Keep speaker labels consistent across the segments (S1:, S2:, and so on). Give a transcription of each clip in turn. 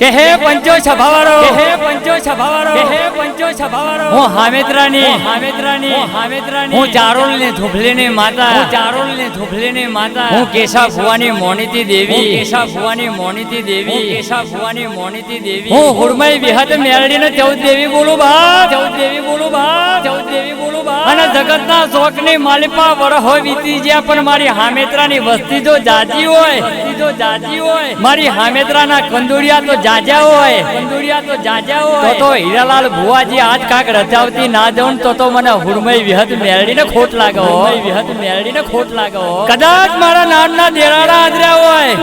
S1: કે હે પંચો સભાવાળો હું હામેત્રાની હું ચારોલને ધોભલેની માતા હું કેશા ભુવાની મોનીતી દેવી હું હુરમઈ વિહત મેરડીને 14 દેવી બોલું બા અને જગતના શોકની માલિપા વરહો વીતી જ્યાં પણ મારી હામેત્રાની વસ્તી જો જાજી હોય મારી હામેત્રાના કંદુડિયા તો જાજા હોય તો હીરાલાલ ભુવાજી આજ કાક રચાવતી ના જઉં તો મને હુરમઈ વિહત મેરડીને ખોટ લાગે કદાચ મારા નામના દેરાડા આદર્યા હોય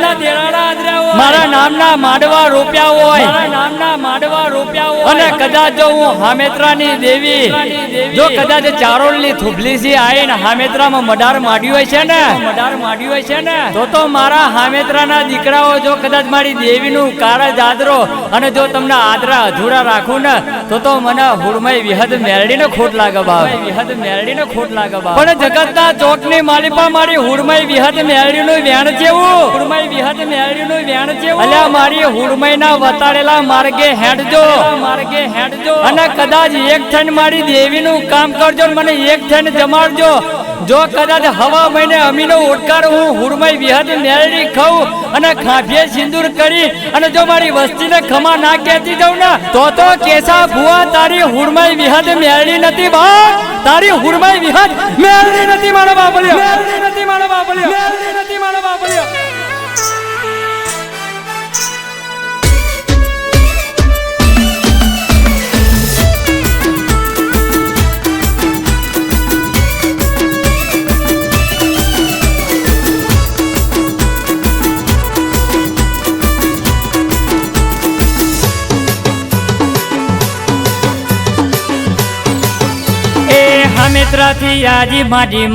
S1: મારા નામના માડવા રોપ્યા હોય અને કદાચ જો હું હામેત્રાની દેવી જો કદાચ ચારોલની થુબલીસી આવીને હામેત્રામાં મડાર માંડ્યું હોય છે ને તો મારા હામેત્રાના દીકરાઓ જો કદાચ મારી દેવીનું કારજ આદરો અને જો તમને આદરા અધૂરા રાખું ને તો મને હુરમઈ વિહત મેરડીને ખોટ લાગે બાપ પણ જગતના ચોકની માલિપા મારી હુરમઈ વિહત મેરડીનું વેણ જેવું અલ્યા મારી હુરમઈના વતાડેલા માર્ગે હેડજો અને કદાચ એક થઈને મારી દેવીનું કામ કરજો મને એક થઈને જમાડજો જો કદાચ હવા મહિને અમીનો ઉડકાર હું હુરમઈ વિહત મેરડી ખાઉં અને ખાભીએ સિંદૂર કરી અને જો મારી વસ્તીને ખમા ના કહેતી જાઉં ને તો કેસા ભુવા તારી હુરમઈ વિહત મેરડી નથી બા તારી હુરમઈ વિહત મેરડી નથી મારો બાપલ્યો હામેત્રાથી આજી માડી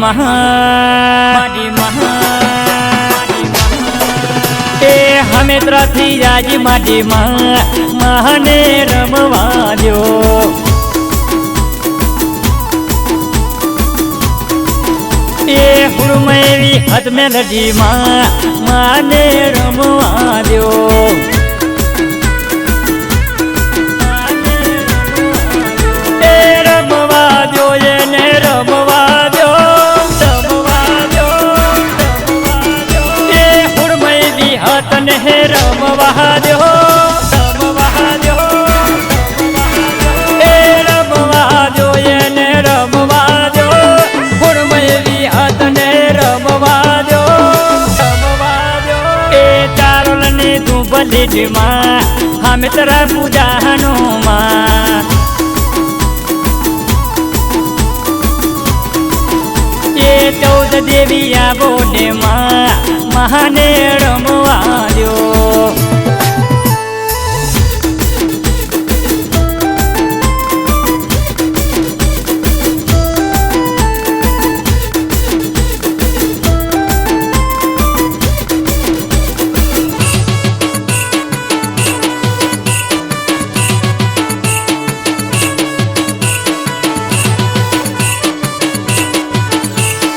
S1: હામેત્રાથી આજી માડી મહાને રમવા દો હુરમઈ વિહત મેરડી માને રમવા દો હામેત્રા પૂજાનો માં એ 14 દેવી આવો ને મહાને રમવા દો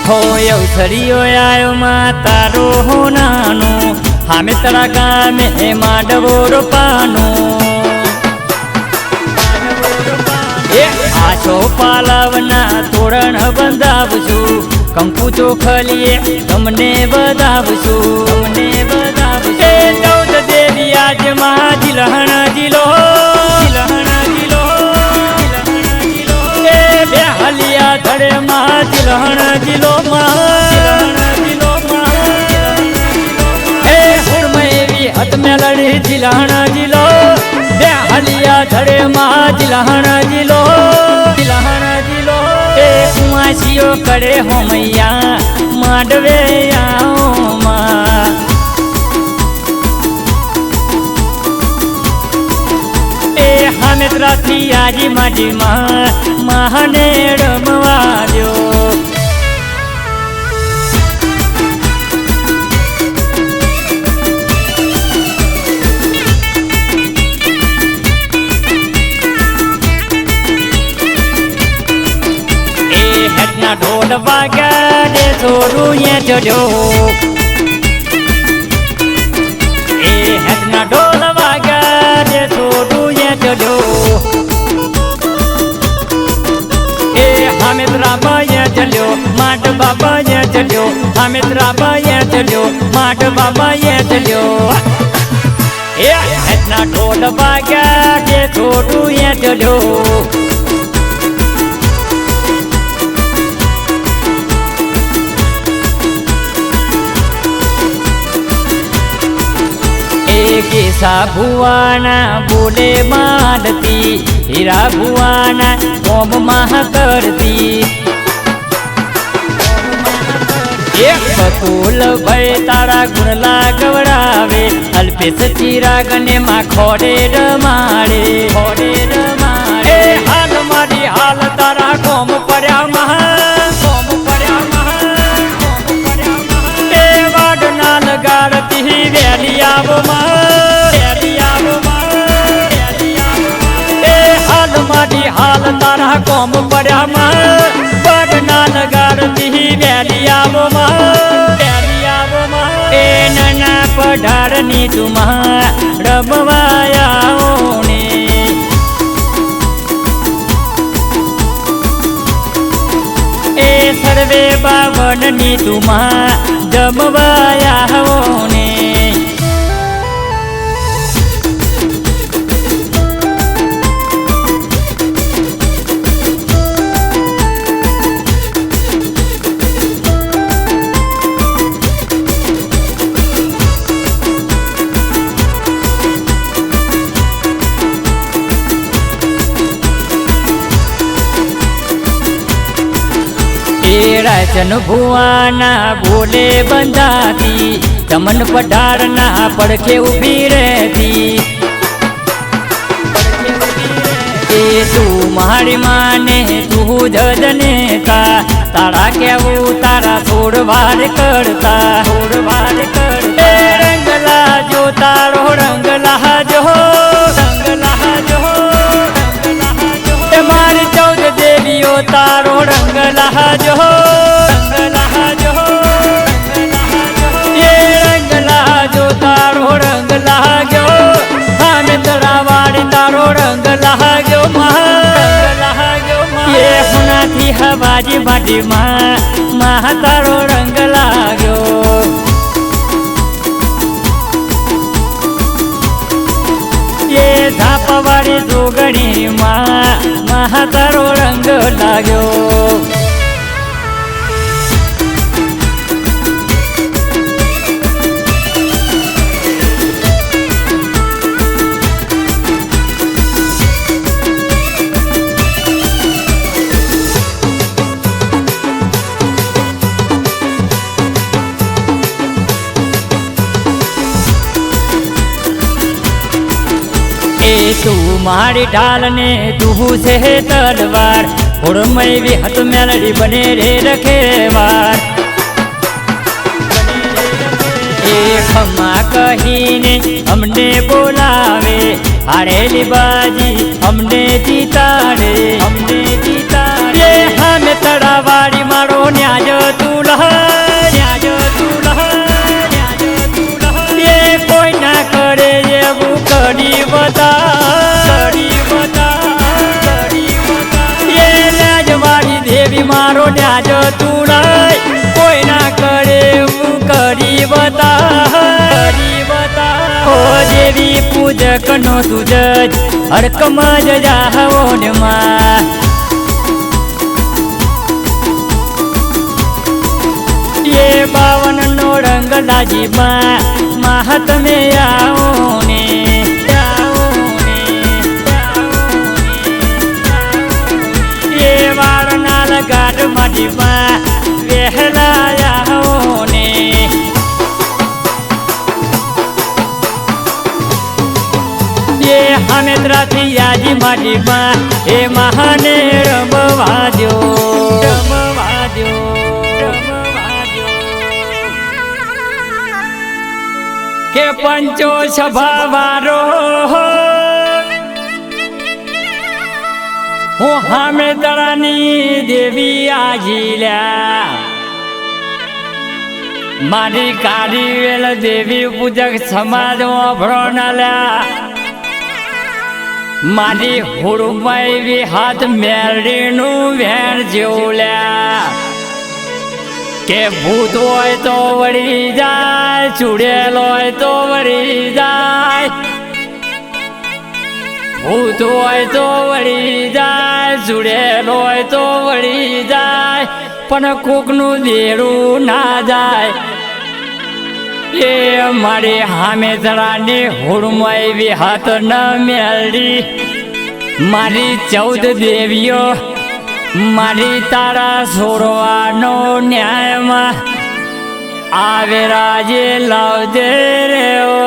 S1: હોય અવસરીઓ આયો માં તારો હોનાનો હામેત્રા ગામે માંડવો રોપાનો આછો પાલવના તોરણ બંધાવશું કંકુ ચોખલીએ તમને બધાવશું 14 દેવી આજ માં જીલહણ જીલો હલિયા ધડે માં જીલહણ જીલો હે હુરમઈ વિહત મેરડી જીલહણ જીલો બે હલિયા ધડે માં જીલહણ જીલો એ કુંવાસીઓ કરે હોમૈયા માંડવે આવો માં હામેત્રાથી આજી માજી મહાને રમવા દો હેઠના ઢોલ વાગ્યા દે થોડું ચડ્યો હેઠના ઢોલ વાગ્યા છોડું એ ચડ્યો એ હામિત્રા બાય ચડ્યો માટ બાબા એ ચડ્યો હામિત્રા બાય ચડ્યો માટ બાબા એ ચડ્યો એ એટલા ઢોલ વાગ્યા કે છોડું એ ચડ્યો केसा भुवाना बोले मारती हीरा भुवाना ओम महा करती एक बकुल भय तारा गुणला गवड़ावे अल्पेश चिराग ने मा खोड़े रमाड़े हाल मारी हाल तारा कोम पर्या महा वाड नाल गाड़ती वेली आवो मारी हाल तारा कोम पर्या वाड नाल गाड़ती वेली आवो ए नना पढ़ारनी तुमा रमवायाओ ने ए सर्वे बावननी तुमा जमवायाओ ने राजन भुवाना बोले बंधाती तमन पठारना पड़के उभी रहती ए तू मारी माने तू जजनेता तारा केवू तारा छोड़ भार करता रंगला जो तारो रंगला जो मारी 14 देवियों तारो रंगला जो ये रंगला जो तारो रंग लागो हमें तरावाड़ी तारो रंग लागो ये हुना थी हवाजी बाटी माँ तारो रंग लागो ये झापवाड़ी जोगणी माँ तारो रंग लागो तू मारी ढाल ने तू से तलवार उड़मई भी हथ मेलड़ी बने रे रखेवार खम्मा कहीने हमने बोलावे हारेली बाजी हमने जीता ये हमें तड़ावाड़ी मारो न्याज तूला ये कोई ना करे ये वो कड़ी बता ये लाजवाड़ी देवी मारो न्याज तूड़ा कोई ना करे वो करी बता ओ देवी पूजक नो तुझ हर कमज जाहो ने माँ ये बावन नो रंग लाजी महत में आओ ने ये वारनाल गाड मडी वेहला आओ ने ये हमें थी याजी मडी ए महाने रमवाजो के पंचो सभावारो હું હામેદરાની દેવી આજીલ્યા મારી કાળી વેલ દેવી પૂજક સમાજ ઓભરો નાલ્યા મારી હુડમાં એવી હાથ મેરડીનું વેણ જેવલ્યા કે ભૂત હોય તો વળી જાય, ચૂડેલ હોય તો વળી જાય, ભૂત હોય તો વળી જાય, ચૂડેલ હોય તો વળી જાય, પણ કોકનું દેડું ના જાય. એ મારી હામેતરાની હુડમાં એવી હાથ ન મેળડી, મારી 14 દેવીઓ મારી તારા છોડવાનો ન્યાયમાં આવે રાજે લાવજે રે ઓ.